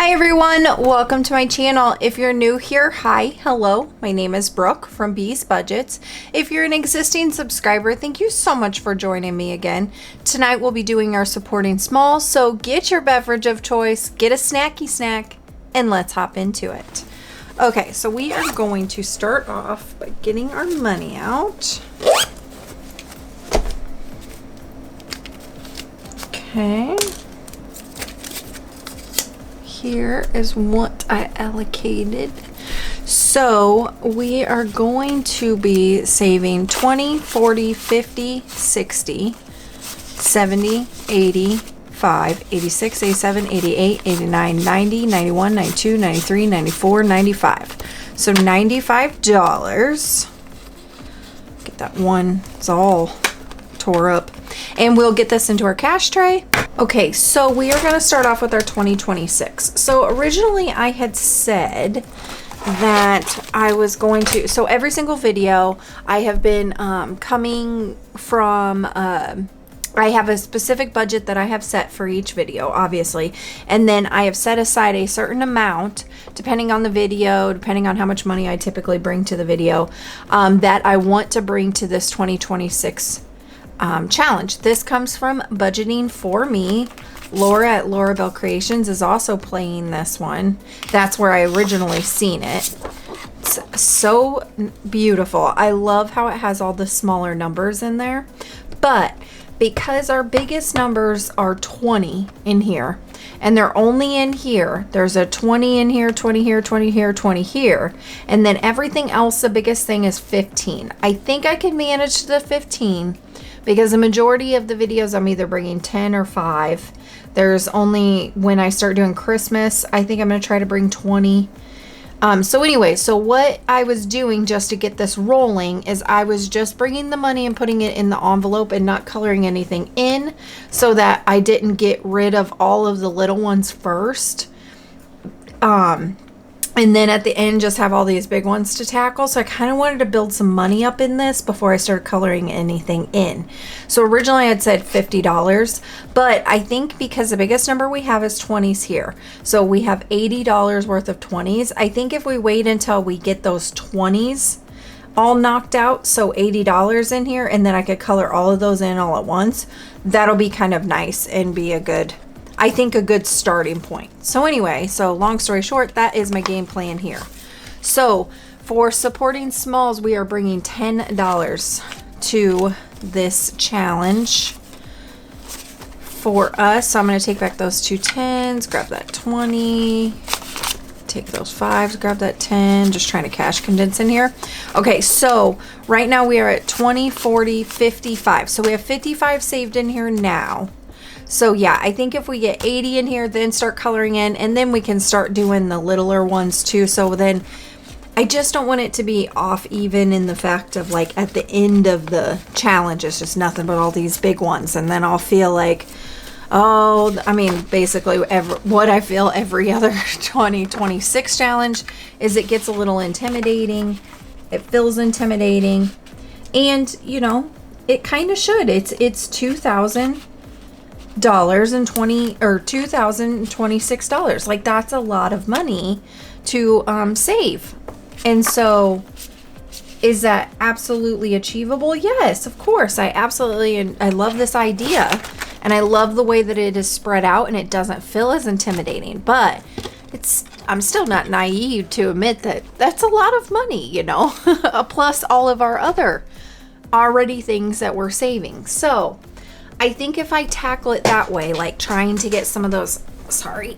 Hi everyone, welcome to my channel. If you're new here, hi, hello, my name is Brooke from Bees Budgets. If you're an existing subscriber, thank you so much for joining me again. Tonight we'll be doing our supporting small, so get your beverage of choice, get a snacky snack, and let's hop into it. Okay, so we are going to start off by getting our money out. Okay. Here is what I allocated. So we are going to be saving 20, 40, 50, 60, 70, 85, 86, 87, 88, 89, 90, 91, 92, 93, 94, 95. So $95. Get that one. It's all tore up. And we'll get this into our cash tray. Okay, so we are going to start off with our 2026. So originally I had said that I was going to, so every single video I have been coming from, I have a specific budget that I have set for each video, obviously. And then I have set aside a certain amount, depending on the video, depending on how much money I typically bring to the video, that I want to bring to this 2026 challenge. This comes from Budgeting For Me. Laura at LauraBelCreations is also playing this one. That's where I originally seen it. It's so beautiful. I love how it has all the smaller numbers in there. But because our biggest numbers are 20 in here, and they're only in here, there's a 20 in here, 20 here, 20 here, 20 here, and then everything else, the biggest thing is 15. I think I can manage the 15 because the majority of the videos I'm either bringing 10 or 5. There's only, when I start doing Christmas, I think I'm going to try to bring 20. So anyway, so what I was doing just to get this rolling is I was just bringing the money and putting it in the envelope and not coloring anything in so that I didn't get rid of all of the little ones first. And then at the end, just have all these big ones to tackle. So I kind of wanted to build some money up in this before I started coloring anything in. So originally I'd said $50, but I think because the biggest number we have is 20s here. So we have $80 worth of 20s. I think if we wait until we get those 20s all knocked out, so $80 in here, and then I could color all of those in all at once, that'll be kind of nice and be a good, I think, a good starting point. So anyway, so long story short, that is my game plan here. So for supporting smalls, we are bringing $10 to this challenge for us. So I'm going to take back those two 10s, grab that 20, take those 5s, grab that 10, just trying to cash condense in here. Okay, so right now we are at 20, 40, 55. So we have 55 saved in here now. So yeah, I think if we get 80 in here, then start coloring in, and then we can start doing the littler ones too. So then I just don't want it to be off even in the fact of like at the end of the challenge, it's just nothing but all these big ones. And then I'll feel like, oh, I mean, basically what I feel every other 2026 challenge is it gets a little intimidating. It feels intimidating. And you know, it kind of should. It's $2,000 and $2,026. Like, that's a lot of money to save. And so is that absolutely achievable? Yes, of course. I love this idea, and I love the way that it is spread out and it doesn't feel as intimidating. But I'm still not naive to admit that that's a lot of money, you know, plus all of our other already things that we're saving. So I think if I tackle it that way, like trying to get some of those, sorry,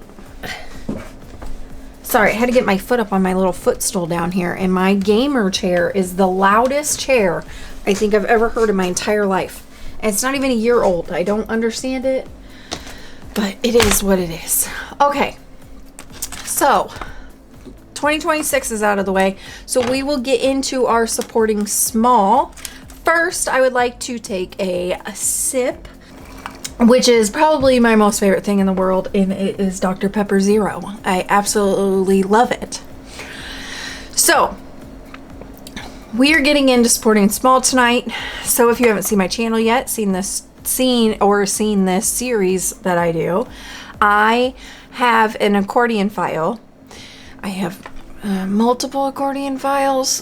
I had to get my foot up on my little footstool down here, and my gamer chair is the loudest chair I think I've ever heard in my entire life. And it's not even a year old. I don't understand it, but it is what it is. Okay, so 2026 is out of the way, so we will get into our supporting small. First, I would like to take a sip, which is probably my most favorite thing in the world, and it is Dr. Pepper Zero. I absolutely love it. So, we are getting into supporting small tonight. So if you haven't seen my channel yet, seen this series that I do, I have an accordion file. I have multiple accordion files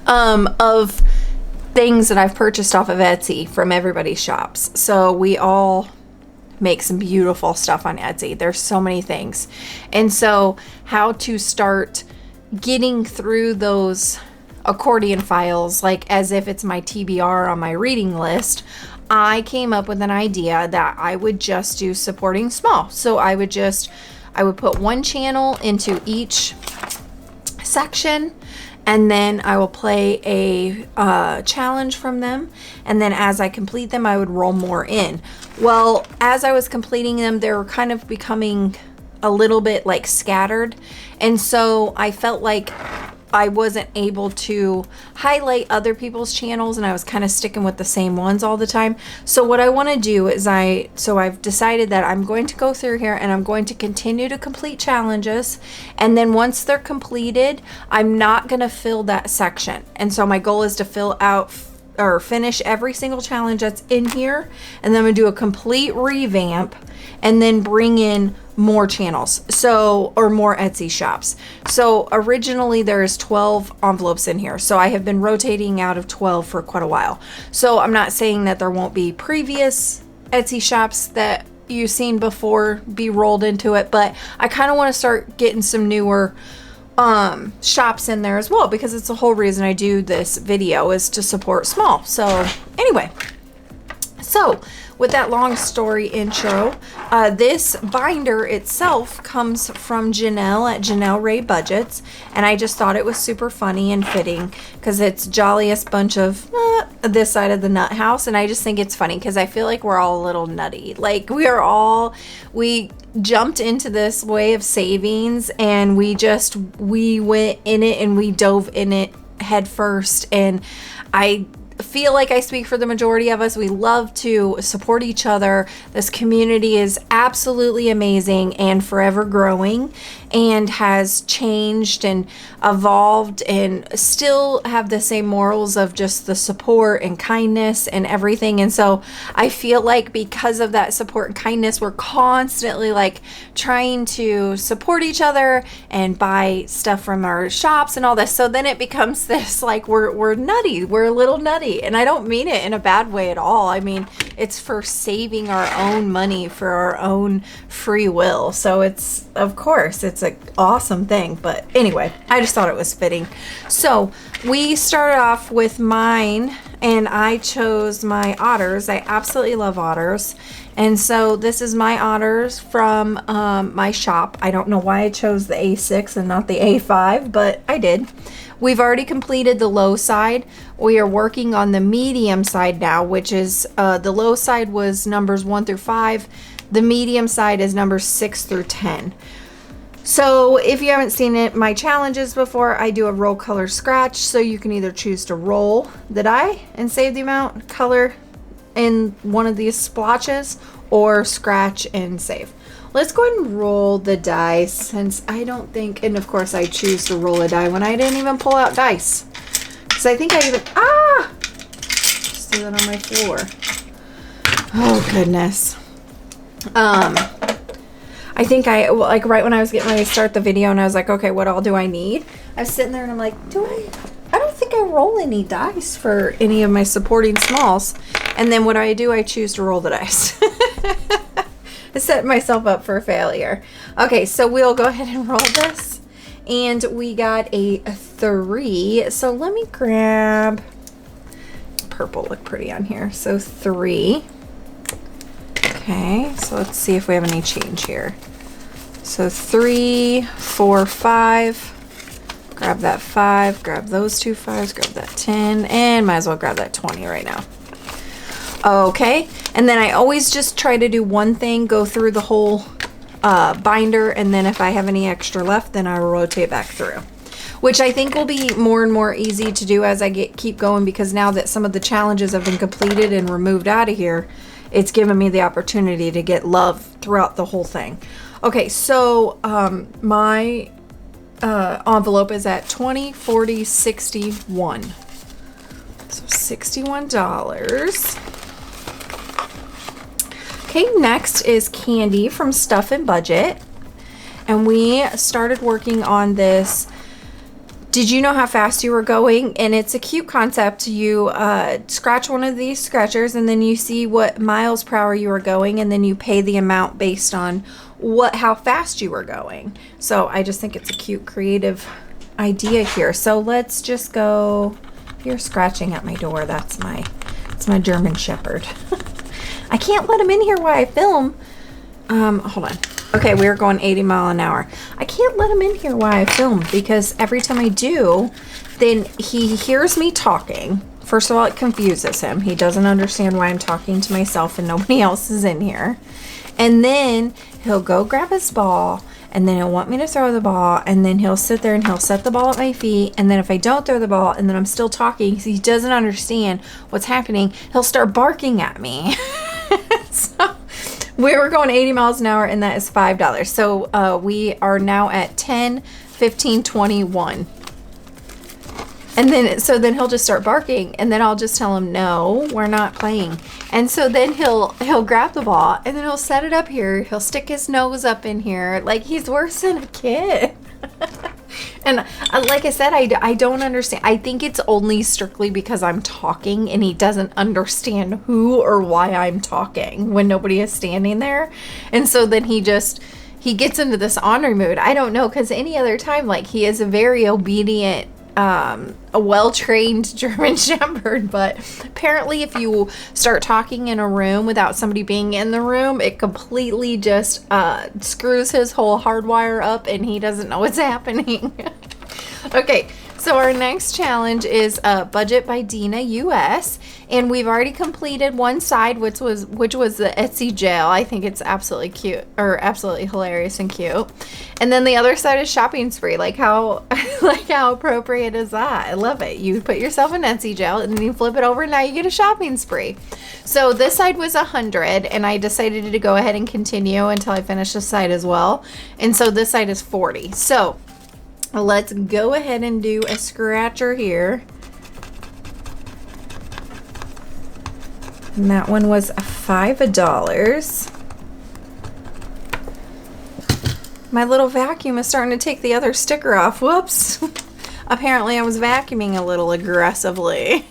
of things that I've purchased off of Etsy from everybody's shops. So we all make some beautiful stuff on Etsy. There's so many things. And so how to start getting through those accordion files, like as if it's my TBR on my reading list, I came up with an idea that I would just do supporting small. So I would put one channel into each section, and then I will play a challenge from them. And then as I complete them, I would roll more in. Well, as I was completing them, they were kind of becoming a little bit like scattered. And so I felt like I wasn't able to highlight other people's channels, and I was kind of sticking with the same ones all the time. So what I want to do is I've decided that I'm going to go through here and I'm going to continue to complete challenges, and then once they're completed, I'm not going to fill that section. And so my goal is to fill out or finish every single challenge that's in here, and then I'm gonna do a complete revamp and then bring in more channels, or more Etsy shops. So originally there's 12 envelopes in here, so I have been rotating out of 12 for quite a while. So I'm not saying that there won't be previous Etsy shops that you've seen before be rolled into it, but I kind of want to start getting some newer shops in there as well, because it's the whole reason I do this video is to support small. So anyway, so with that long story intro, this binder itself comes from Janelle at JanellRaeBudgets, and I just thought it was super funny and fitting because it's jolliest bunch of this side of the nut house, and I just think it's funny because I feel like we're all a little nutty. Like we jumped into this way of savings, and we went in it and we dove in it head first. And I feel like I speak for the majority of us. We love to support each other. This community is absolutely amazing and forever growing, and has changed and evolved and still have the same morals of just the support and kindness and everything. And so I feel like because of that support and kindness, we're constantly like trying to support each other and buy stuff from our shops and all this. So then it becomes this like we're nutty. We're a little nutty. And I don't mean it in a bad way at all. I mean, it's for saving our own money for our own free will. So it's, of course, it's an awesome thing. But anyway, I just thought it was fitting. So we started off with mine, and I chose my otters. I absolutely love otters. And so this is my otters from my shop. I don't know why I chose the A6 and not the A5, but I did. We've already completed the low side. We are working on the medium side now, which is the low side was numbers 1 through 5. The medium side is numbers 6 through 10. So if you haven't seen my challenges before, I do a roll, color, scratch. So you can either choose to roll the die and save the amount, color in one of these splotches, or scratch and save. Let's go ahead and roll the dice, since I don't think, and of course I choose to roll a die when I didn't even pull out dice. Because I think I even, just threw that on my floor. Oh goodness. I think like right when I was getting ready to start the video and I was like, okay, what all do I need? I was sitting there and I'm like, I don't think I roll any dice for any of my supporting smalls. And then what do? I choose to roll the dice. I set myself up for failure. Okay, so we'll go ahead and roll this. And we got a 3. So let me grab, purple look pretty on here. So 3. Okay, so let's see if we have any change here. So 3, 4, 5. Grab that 5, grab those 2 5s, grab that 10, and might as well grab that 20 right now. Okay, and then I always just try to do one thing, go through the whole binder, and then if I have any extra left, then I will rotate back through. Which I think will be more and more easy to do as I keep going, because now that some of the challenges have been completed and removed out of here, it's given me the opportunity to get love throughout the whole thing. Okay, so my envelope is at $20, $40, $61. So $61. Okay, next is Candy from Stuff and Budget. And we started working on this. Did you know how fast you were going? And it's a cute concept. You scratch one of these scratchers and then you see what miles per hour you are going, and then you pay the amount based on how fast you were going. So I just think it's a cute, creative idea here. So let's just go. You're scratching at my door. It's my German Shepherd. I can't let him in here while I film. Hold on. Okay, we are going 80 miles an hour. I can't let him in here while I film because every time I do, then he hears me talking. First of all, it confuses him. He doesn't understand why I'm talking to myself and nobody else is in here. And then he'll go grab his ball, and then he'll want me to throw the ball, and then he'll sit there and he'll set the ball at my feet, and then if I don't throw the ball and then I'm still talking, he doesn't understand what's happening, he'll start barking at me. So we were going 80 miles an hour, and that is $5. So we are now at 10, 15, 21. And then he'll just start barking, and then I'll just tell him, no, we're not playing. And so then he'll grab the ball, and then he'll set it up here. He'll stick his nose up in here. Like, he's worse than a kid. And like I said, I don't understand. I think it's only strictly because I'm talking and he doesn't understand who or why I'm talking when nobody is standing there. And so then he gets into this ornery mood. I don't know, because any other time, like, he is a very obedient, a well-trained German Shepherd, but apparently if you start talking in a room without somebody being in the room, it completely just screws his whole hardwire up and he doesn't know what's happening. Okay, so our next challenge is Budget by Dina US, and we've already completed one side, which was the Etsy jail. I think it's absolutely cute, or absolutely hilarious and cute. And then the other side is shopping spree. Like how appropriate is that? I love it. You put yourself in Etsy jail and then you flip it over and now you get a shopping spree. So this side was 100, and I decided to go ahead and continue until I finish this side as well. And so this side is 40. So let's go ahead and do a scratcher here. And that one was $5. My little vacuum is starting to take the other sticker off. Whoops. Apparently I was vacuuming a little aggressively.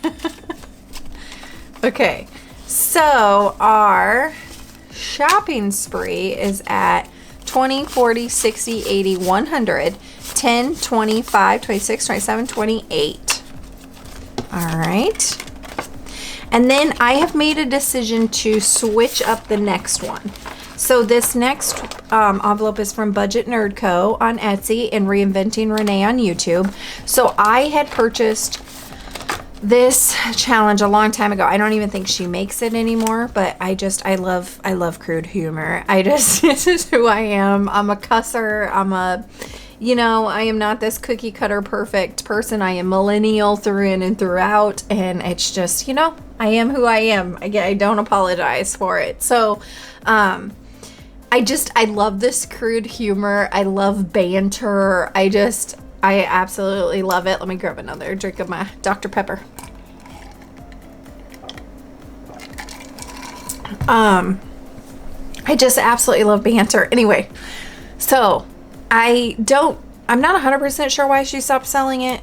Okay, so our shopping spree is at 20, 40, 60, 80, 100, 10, 25, 26, 27, 28. All right. And then I have made a decision to switch up the next one. So this next envelope is from BudgetNerdCo on Etsy and Reinventing Renee on YouTube. So I had purchased this challenge a long time ago. I don't even think she makes it anymore, but I love crude humor. This is who I am. I'm a cusser. I am not this cookie cutter perfect person. I am millennial through in and throughout, and it's just, I am who I am. I don't apologize for it. So, I love this crude humor. I love banter. I absolutely love it. Let me grab another drink of my Dr. Pepper. I just absolutely love banter. Anyway, so I'm not 100% sure why she stopped selling it.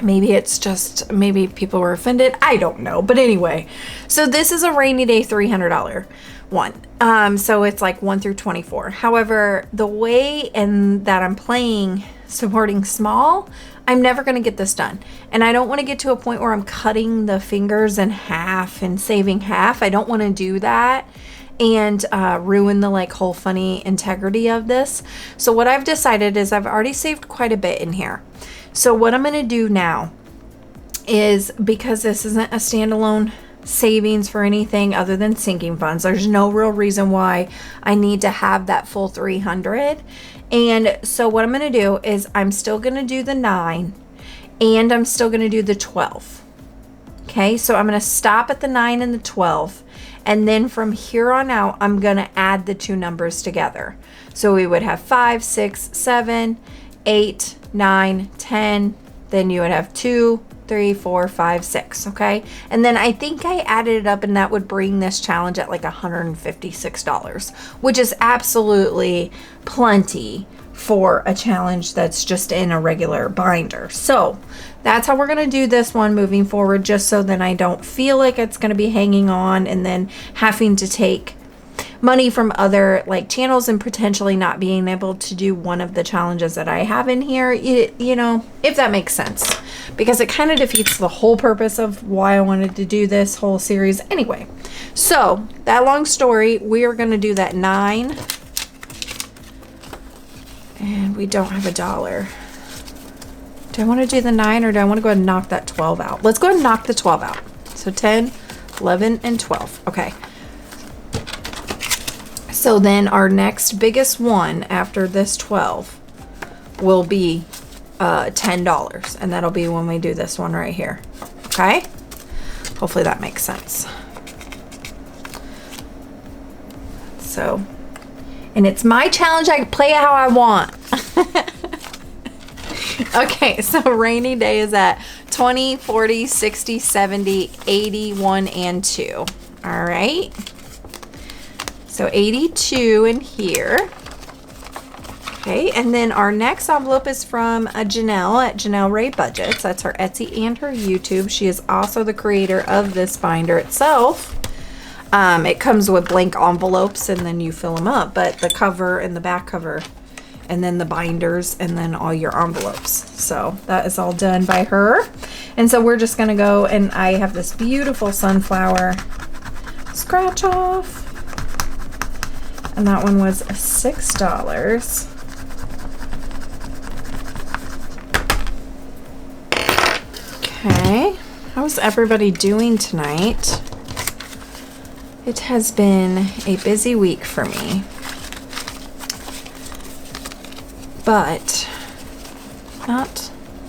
Maybe people were offended. I don't know. But anyway, so this is a rainy day $300 one. So it's like 1 through 24. However, the way that I'm playing supporting small, I'm never going to get this done. And I don't want to get to a point where I'm cutting the fingers in half and saving half. I don't want to do that and ruin the whole funny integrity of this. So what I've decided is I've already saved quite a bit in here. So what I'm going to do now is, because this isn't a standalone savings for anything other than sinking funds, there's no real reason why I need to have that full 300. And so what I'm going to do is I'm still going to do the 9 and I'm still going to do the 12. Okay, so I'm going to stop at the 9 and the 12. And then from here on out, I'm going to add the two numbers together. So we would have 5, 6, 7, 8, 9, 10. Then you would have 2, 3, 4, 5, 6. Okay. And then I think I added it up, and that would bring this challenge at like $156, which is absolutely plenty for a challenge that's just in a regular binder. So that's how we're going to do this one moving forward, just so then I don't feel like it's going to be hanging on and then having to take money from other like channels and potentially not being able to do one of the challenges that I have in here, you know, if that makes sense, because it kind of defeats the whole purpose of why I wanted to do this whole series anyway. So that long story, we are going to do that 9, and we don't have $1. Do I want to do the 9, or do I want to go ahead and knock that 12 out? Let's go ahead and knock the 12 out. So 10, 11, and 12. Okay. So then our next biggest one after this 12 will be $10. And that'll be when we do this one right here. Okay? Hopefully that makes sense. So, and it's my challenge. I can play it how I want. Okay, so rainy day is at 20, 40, 60, 70, 80, 1, and 2. All right. So 82 in here. Okay, and then our next envelope is from Janelle at JanellRaeBudgets. That's her Etsy and her YouTube. She is also the creator of this binder itself. It comes with blank envelopes, and then you fill them up, but the cover and the back cover, and then the binders, and then all your envelopes. So that is all done by her. And so we're just gonna go, and I have this beautiful sunflower scratch off. And that one was $6. Okay, how's everybody doing tonight? It has been a busy week for me, but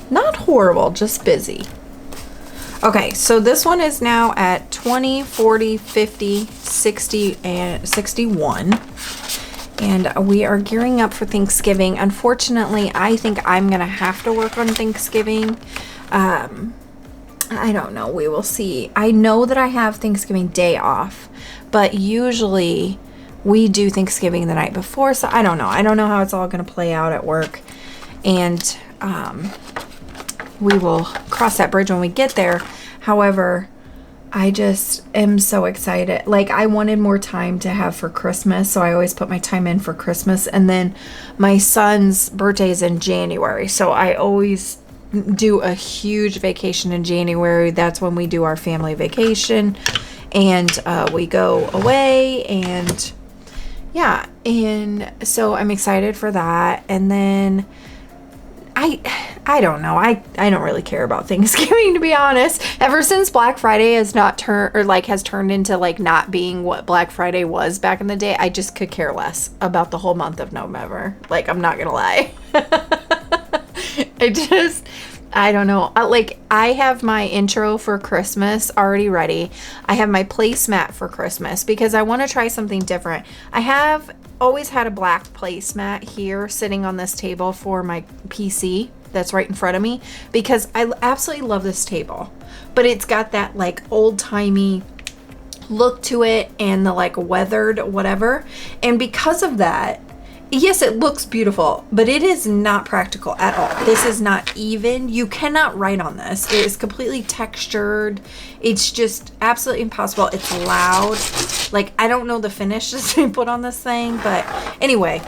not horrible, just busy. Okay, so this one is now at 20, 40, 50, 60, and 61. And we are gearing up for Thanksgiving. Unfortunately, I think I'm going to have to work on Thanksgiving. I don't know. We will see. I know that I have Thanksgiving Day off, but usually we do Thanksgiving the night before. So I don't know. I don't know how it's all going to play out at work. And we will cross that bridge when we get there. However, I just am so excited. Like, I wanted more time to have for Christmas, so I always put my time in for Christmas. And then my son's birthday is in January, so I always do a huge vacation in January. That's when we do our family vacation, and we go away, and yeah. And so I'm excited for that. And then I don't know. I don't really care about Thanksgiving, to be honest. Ever since Black Friday has has turned into like not being what Black Friday was back in the day, I just could care less about the whole month of November. Like, I'm not gonna lie. I don't know. Like, I have my intro for Christmas already ready. I have my placemat for Christmas because I want to try something different. I have always had a black placemat here sitting on this table for my PC that's right in front of me because I absolutely love this table. But it's got that like old-timey look to it and the like weathered whatever. And because of that, yes, it looks beautiful, but it is not practical at all. This is not even. You cannot write on this. It is completely textured. It's just absolutely impossible. It's loud. Like, I don't know the finishes they put on this thing, but anyway.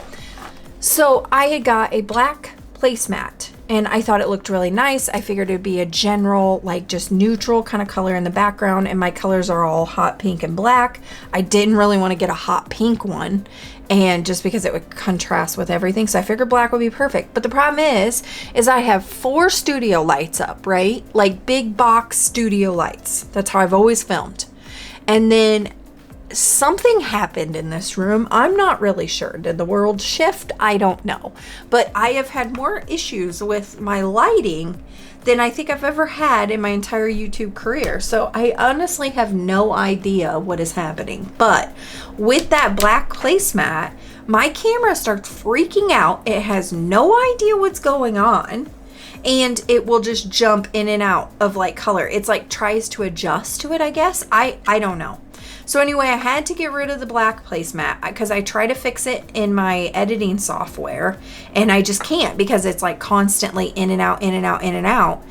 So I had got a black placemat, and I thought it looked really nice. I figured it'd be a general, like just neutral kind of color in the background, and my colors are all hot pink and black. I didn't really want to get a hot pink one, and just because it would contrast with everything, so I figured black would be perfect. But the problem is I have 4 studio lights up, right? Like big box studio lights. That's how I've always filmed. And then something happened in this room. I'm not really sure. Did the world shift? I don't know. But I have had more issues with my lighting than I think I've ever had in my entire YouTube career. So I honestly have no idea what is happening. But with that black placemat, my camera starts freaking out. It has no idea what's going on. and it will just jump in and out of like color. It's like tries to adjust to it, I guess. I don't know. So anyway, I had to get rid of the black placemat because I try to fix it in my editing software and I just can't because it's like constantly in and out, in and out, in and out.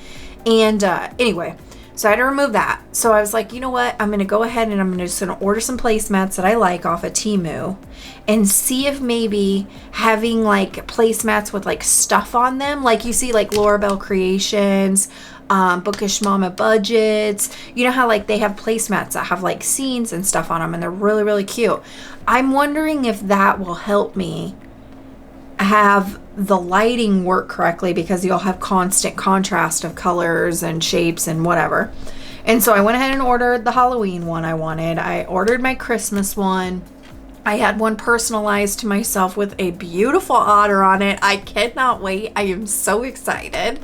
And anyway, so I had to remove that. So I was like, you know what? I'm going to go ahead and I'm just going to order some placemats that I like off of Temu and see if maybe having like placemats with like stuff on them, like you see like LauraBelCreations, Bookish Mama Budgets, you know how like they have placemats that have like scenes and stuff on them and they're really, really cute. I'm wondering if that will help me have the lighting work correctly because you'll have constant contrast of colors and shapes and whatever. And so I went ahead and ordered the Halloween one I wanted. I ordered my Christmas one. I had one personalized to myself with a beautiful otter on it. I cannot wait. I am so excited.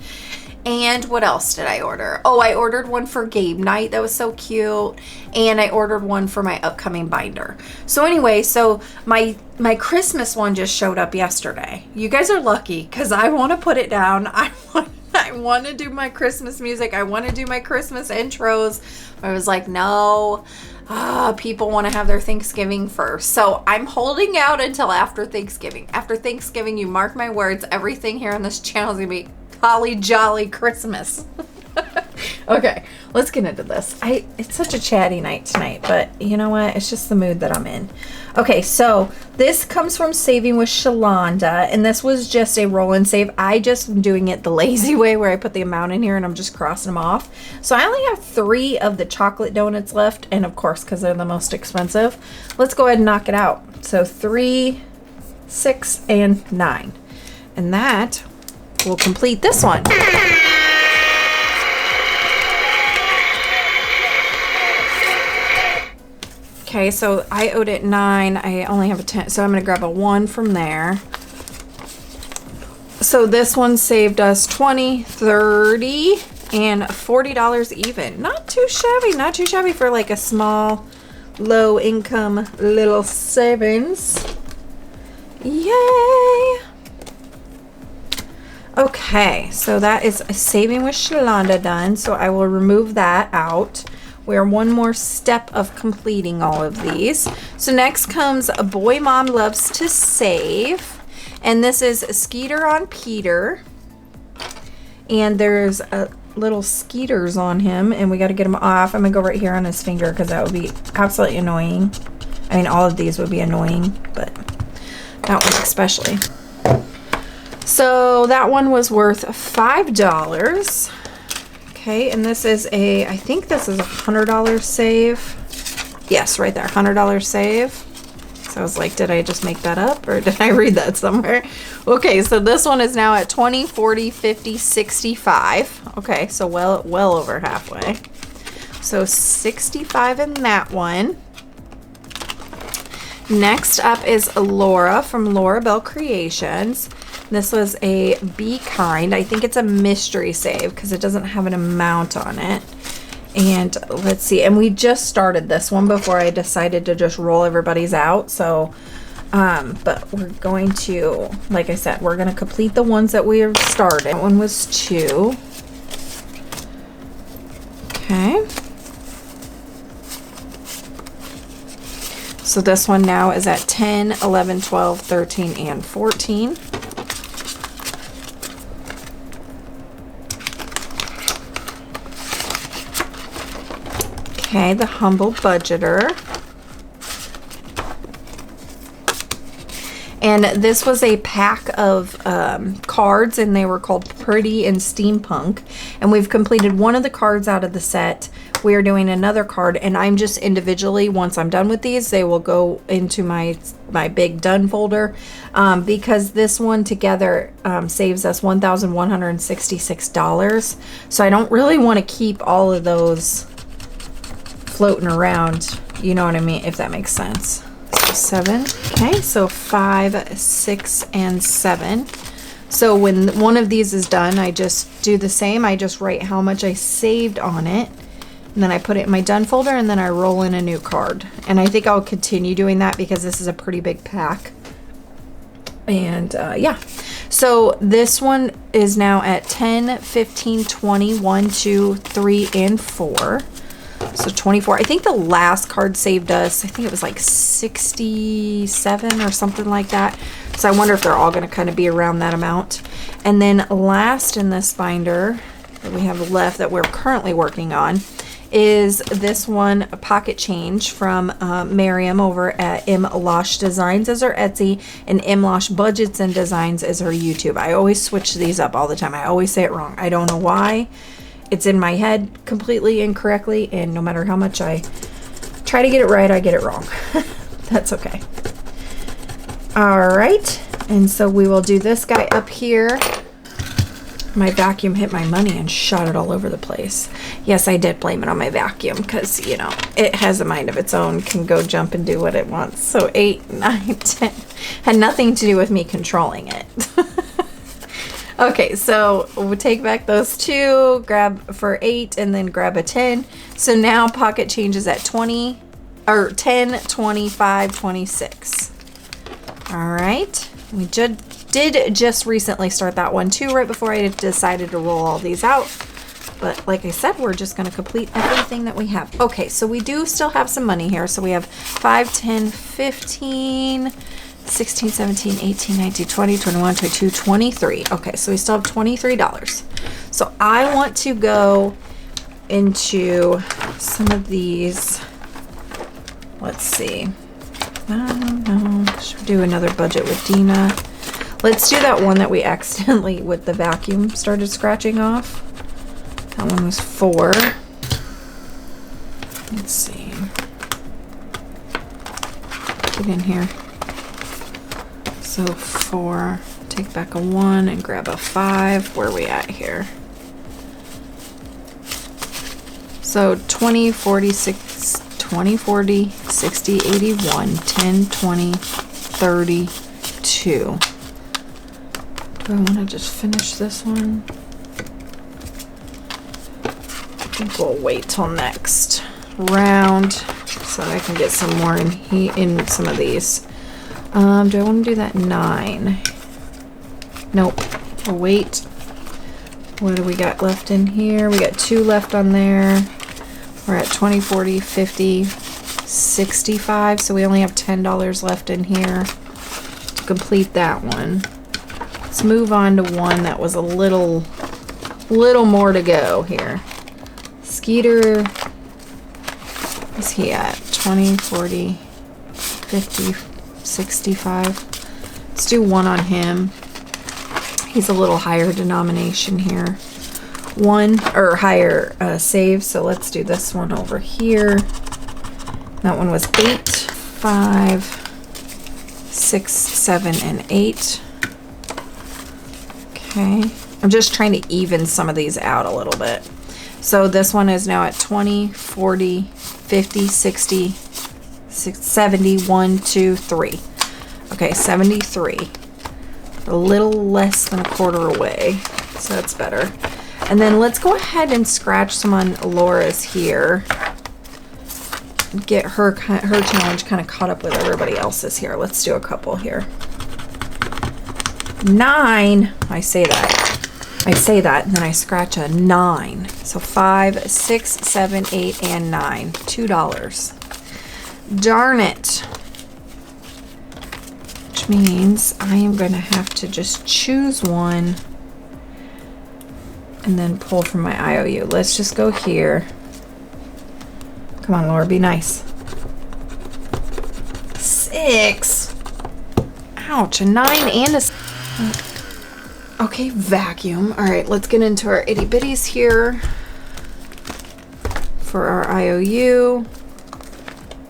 And what else did I order? Oh, I ordered one for Gabe Night. That was so cute. And I ordered one for my upcoming binder. So anyway, so my Christmas one just showed up yesterday. You guys are lucky because I want to put it down. I want to do my Christmas music. I want to do my Christmas intros. I was like, no, people want to have their Thanksgiving first. So I'm holding out until after Thanksgiving. After Thanksgiving, you mark my words, everything here on this channel is going to be holly jolly Christmas. Okay, let's get into this. It's such a chatty night tonight, but you know what? It's just the mood that I'm in. Okay, so this comes from SavingWithShalonda, and this was just a roll and save. I just am doing it the lazy way where I put the amount in here and I'm just crossing them off. So I only have 3 of the chocolate donuts left, and of course, because they're the most expensive, let's go ahead and knock it out. So 3, 6, and 9. And that will complete this one. Okay, so I owed it 9. I only have a 10, so I'm going to grab a 1 from there. So this one saved us $20, $30, and $40 even. Not too shabby, not too shabby for like a small, low income little savings. Yay! Okay, so that is Saving with Shalonda done. So I will remove that out. We're one more step of completing all of these. So next comes a Boy Mom Loves to Save. And this is Skeeter on Peter. And there's little skeeters on him. And we got to get them off. I'm going to go right here on his finger because that would be absolutely annoying. I mean, all of these would be annoying, but that one especially. So that one was worth $5. Okay, and this is I think this is a $100 save. Yes, right there, $100 save. So I was like, did I just make that up or did I read that somewhere? Okay, so this one is now at 20, 40, 50, 65. Okay, so well over halfway. So 65 in that one. Next up is Laura from LauraBelCreations. This was a Be Kind. I think it's a mystery save because it doesn't have an amount on it. And let's see. And we just started this one before I decided to just roll everybody's out. So, but we're going to, like I said, we're going to complete the ones that we have started. That one was 2. Okay. So this one now is at 10, 11, 12, 13, and 14. Okay, the HumbleBudgeter. And this was a pack of cards, and they were called Pretty and Steampunk. And we've completed one of the cards out of the set. We are doing another card, and I'm just individually, once I'm done with these, they will go into my big done folder, because this one together saves us $1,166. So I don't really want to keep all of those floating around, you know what I mean, if that makes sense. So 7. Okay, so 5, 6, and 7. So when one of these is done, I just do the same. I just write how much I saved on it, and then I put it in my done folder, and then I roll in a new card. And I think I'll continue doing that because this is a pretty big pack. And yeah, So this one is now at 10, 15, 20, 1, 2, 3, and 4. So 24. I think the last card saved us, I think it was like 67 or something like that. So I wonder if they're all going to kind of be around that amount. And then last in this binder that we have left that we're currently working on is this one, a pocket change from Miriam over at MLocheDesigns as her Etsy, and MLocheBudgets and Designs as her YouTube. I always switch these up all the time. I always say it wrong. I don't know why. It's in my head completely incorrectly, and no matter how much I try to get it right, I get it wrong. That's okay. All right, and so we will do this guy up here. My vacuum hit my money and shot it all over the place. Yes, I did blame it on my vacuum because, you know, it has a mind of its own, can go jump and do what it wants. So 8, 9, 10 had nothing to do with me controlling it. Okay, so we'll take back those 2, grab for 8, and then grab a 10. So now pocket changes at 20, or 10, 25, 26. All right, we did just recently start that one too, right before I decided to roll all these out. But like I said, we're just going to complete everything that we have. Okay, so we do still have some money here. So we have 5, 10, 15, 16, 17, 18, 19, 20, 21, 22, 23. Okay, so we still have $23. So I want to go into some of these. Let's see. No. Should we do another budget with Dina? Let's do that one that we accidentally, with the vacuum, started scratching off. That one was 4. Let's see. Get in here. So 4, take back a 1 and grab a 5. Where are we at here? So 20, 40, 20, 40, 60, 81, 10, 20, 32. Do I want to just finish this one? I think we'll wait till next round so I can get some more in some of these. Do I want to do that 9? Nope. We'll wait. What do we got left in here? We got 2 left on there. We're at 20, 40, 50, 65. So we only have $10 left in here to complete that one. Let's move on to one that was a little more to go here. Skeeter, what's he at? 20, 40, 50, 65. Let's do 1 on him. He's a little higher denomination here. 1 or higher save, so let's do this one over here. That one was 8, 5, 6, 7, and 8. Okay, I'm just trying to even some of these out a little bit. So this one is now at 20, 40, 50, 60, 70, 1, 2, 3. Okay, 73. A little less than a quarter away, so that's better. And then let's go ahead and scratch some on Laura's here. Get her challenge kind of caught up with everybody else's here. Let's do a couple here. 9. I say that, and then I scratch a 9. So 5, 6, 7, 8, and 9. $2. Darn it. Which means I am going to have to just choose one and then pull from my IOU. Let's just go here. Come on, Laura, be nice. 6. Ouch, a 9 and a... Okay, vacuum. All right, let's get into our itty bitties here. For our IOU,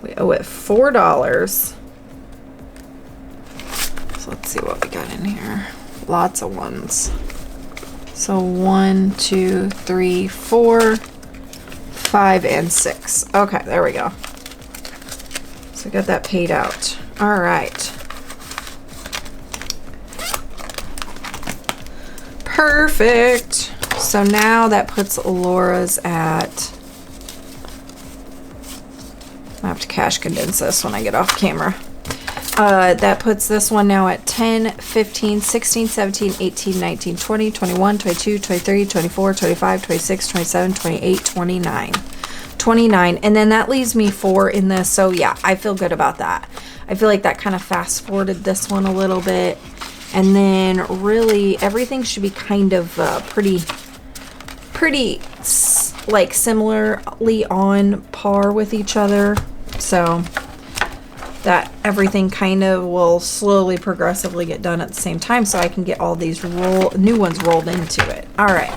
we owe it $4. So let's see what we got in here. Lots of ones. So 1, 2, 3, 4, 5, and 6. Okay, there we go. So I got that paid out. All right. Perfect. So now that puts Laura's at... I have to cash condense this when I get off camera. That puts this one now at 10, 15, 16, 17, 18, 19, 20, 21, 22, 23, 24, 25, 26, 27, 28, 29. 29. And then that leaves me 4 in this. So yeah, I feel good about that. I feel like that kind of fast forwarded this one a little bit. And then really everything should be kind of pretty like similarly on par with each other. So that everything kind of will slowly progressively get done at the same time so I can get all these new ones rolled into it. All right.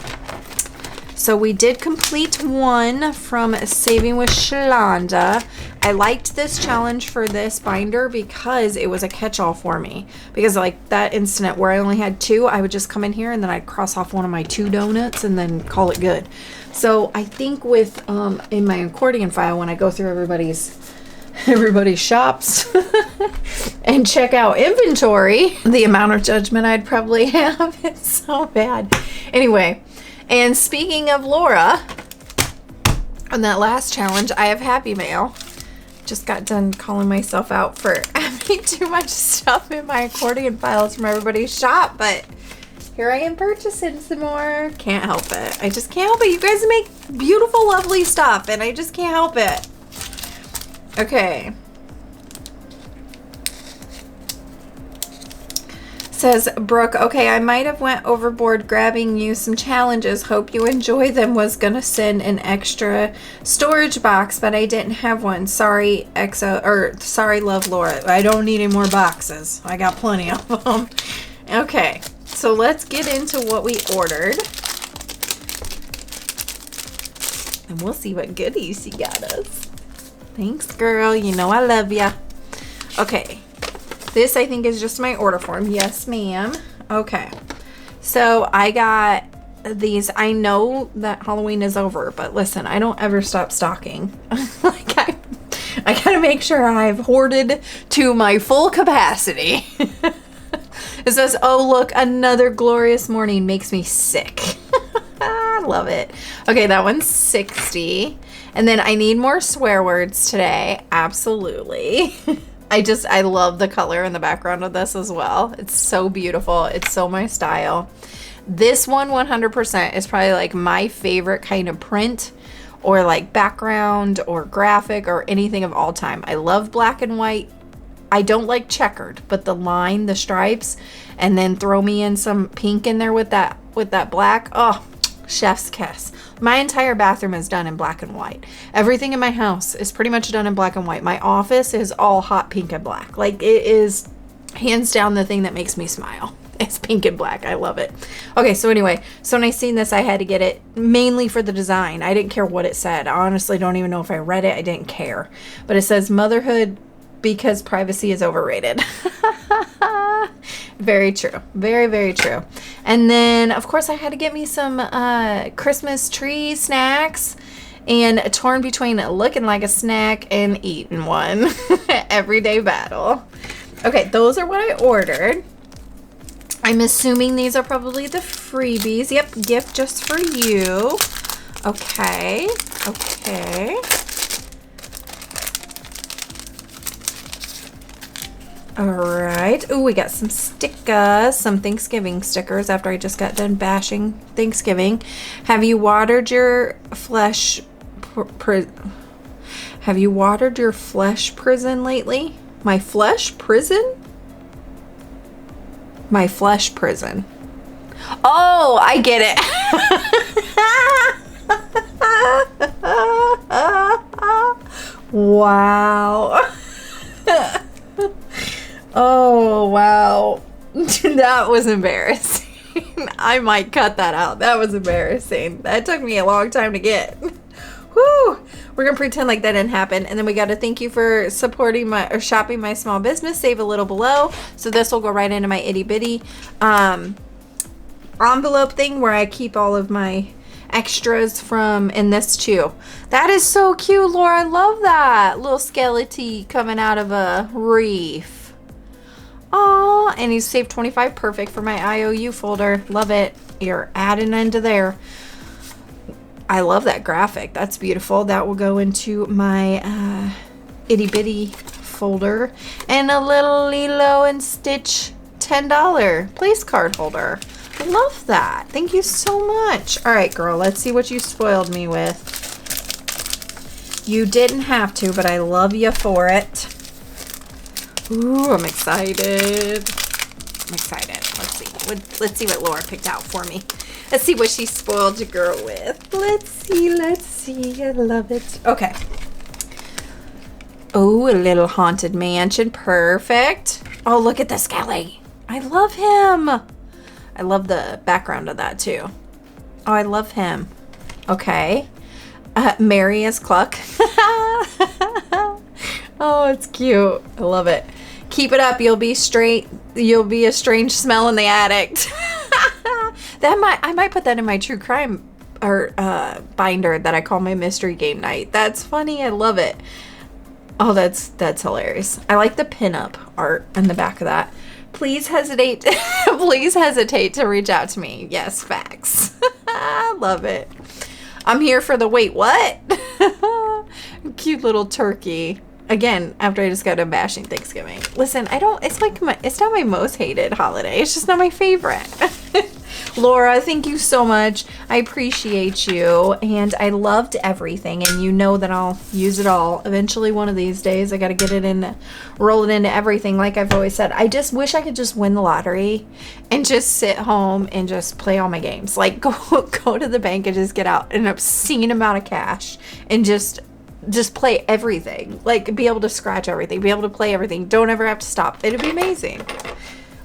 So we did complete one from SavingWithShalonda. I liked this challenge for this binder because it was a catch-all for me. Because like that incident where I only had 2, I would just come in here and then I'd cross off one of my 2 donuts and then call it good. So I think with in my accordion file, when I go through everybody's shops and check out inventory, the amount of judgment I'd probably have is so bad. Anyway, and speaking of Laura, on that last challenge, I have Happy Mail. Just got done calling myself out for having too much stuff in my accordion files from everybody's shop, but here I am purchasing some more. Can't help it. I just can't help it. You guys make beautiful, lovely stuff, and I just can't help it. Okay. Says Brooke, okay, I might have went overboard grabbing you some challenges. Hope you enjoy them. Was gonna send an extra storage box, but I didn't have one. Sorry, sorry, love Laura. I don't need any more boxes. I got plenty of them. Okay, so let's get into what we ordered. And we'll see what goodies you got us. Thanks, girl. You know I love ya. Okay. This, I think, is just my order form. Yes, ma'am. Okay. So, I got these. I know that Halloween is over, but listen, I don't ever stop stocking. Like, I gotta make sure I've hoarded to my full capacity. It says, oh, look, another glorious morning makes me sick. I love it. Okay, that one's 60. And then I need more swear words today. Absolutely. I love the color in the background of this as well. It's so beautiful. It's so my style. This one 100% is probably like my favorite kind of print or like background or graphic or anything of all time. I love black and white. I don't like checkered, but the line, the stripes, and then throw me in some pink in there with that black. Oh, chef's kiss. My entire bathroom is done in black and white. Everything in my house is pretty much done in black and white. My office is all hot pink and black. Like, it is hands down the thing that makes me smile. It's pink and black. I love it. Okay, so anyway, so when I seen this, I had to get it mainly for the design. I didn't care what it said. I honestly don't even know if I read it. I didn't care. But it says motherhood because privacy is overrated. Very true. Very, very true. And then, of course, I had to get me some Christmas tree snacks, and torn between looking like a snack and eating one. Everyday battle. Okay, those are what I ordered. I'm assuming these are probably the freebies. Yep, gift just for you. Okay. Okay. All right. Oh, we got some stickers, some Thanksgiving stickers after I just got done bashing Thanksgiving. Have you watered your flesh Have you watered your flesh prison lately? My flesh prison? My flesh prison. Oh, I get it. Wow. Oh, wow. That was embarrassing. I might cut that out. That was embarrassing. That took me a long time to get. Whew. We're going to pretend like that didn't happen. And then we got to thank you for supporting or shopping my small business. Save a little below. So this will go right into my itty bitty envelope thing where I keep all of my extras from, and this too. That is so cute, Laura. I love that. Little skeleton coming out of a reef. Oh, and he's saved 25. Perfect for my IOU folder. Love it. You're adding into there. I love that graphic. That's beautiful. That will go into my itty bitty folder, and a little Lilo and Stitch $10 place card holder. Love that. Thank you so much. All right, girl, let's see what you spoiled me with. You didn't have to, but I love you for it. Ooh, I'm excited. I'm excited. Let's see. Let's see what Laura picked out for me. Let's see what she spoiled your girl with. Let's see. I love it. Okay. Oh, a little haunted mansion. Perfect. Oh, look at this Kelly. I love him. I love the background of that too. Oh, I love him. Okay. Mary as Cluck. Oh, it's cute. I love it. Keep it up. You'll be a strange smell in the attic. I might put that in my true crime or binder that I call my mystery game night. That's funny. I love it. Oh, that's hilarious. I like the pinup art in the back of that. Please hesitate to reach out to me. Yes, facts. I love it. I'm here for the wait, what? Cute little turkey. Again, after I just got done bashing Thanksgiving. Listen, it's not my most hated holiday. It's just not my favorite. Laura, thank you so much. I appreciate you, and I loved everything, and you know that I'll use it all. Eventually, one of these days, I got to get it in, roll it into everything, like I've always said. I just wish I could just win the lottery and just sit home and just play all my games. Like, go to the bank and just get out an obscene amount of cash and just play everything. Like, be able to scratch everything, be able to play everything. Don't ever have to stop. It'd be amazing.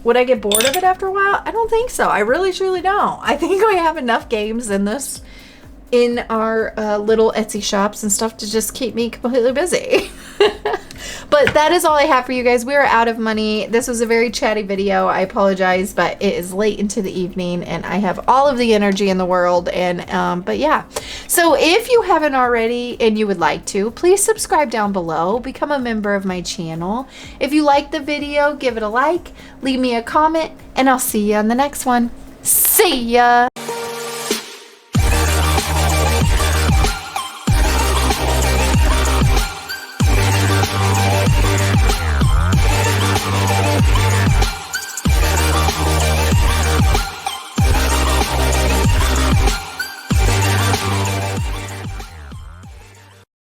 Would I get bored of it after a while? I don't think so. I really, truly don't. I think we have enough games in our little Etsy shops and stuff to just keep me completely busy. But that is all I have for you guys. We are out of money. This was a very chatty video. I apologize, but it is late into the evening and I have all of the energy in the world. And but yeah. So if you haven't already and you would like to, please subscribe down below. Become a member of my channel. If you liked the video, give it a like, leave me a comment, and I'll see you on the next one. See ya!